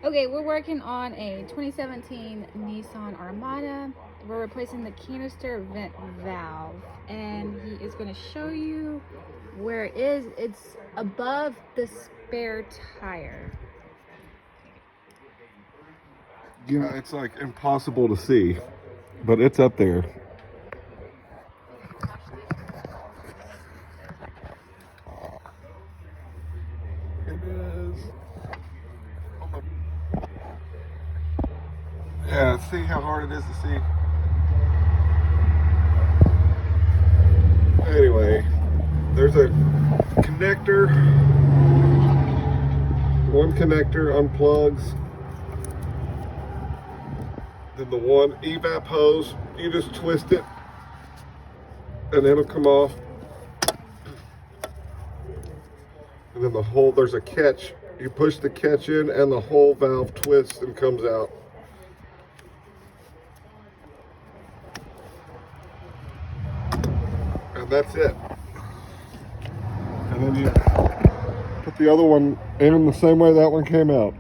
Okay, we're working on a 2017 Nissan Armada. We're replacing the canister vent valve, and he is going to show you where it is. It's above the spare tire. Yeah, it's like impossible to see, but it's up there. It is. Yeah, see how hard it is to see? Anyway, there's a connector. One connector unplugs. Then the one evap hose, you just twist it and it'll come off. And then the whole, there's a catch. You push the catch in and the whole valve twists and comes out. And that's it. And then you put the other one in the same way that one came out.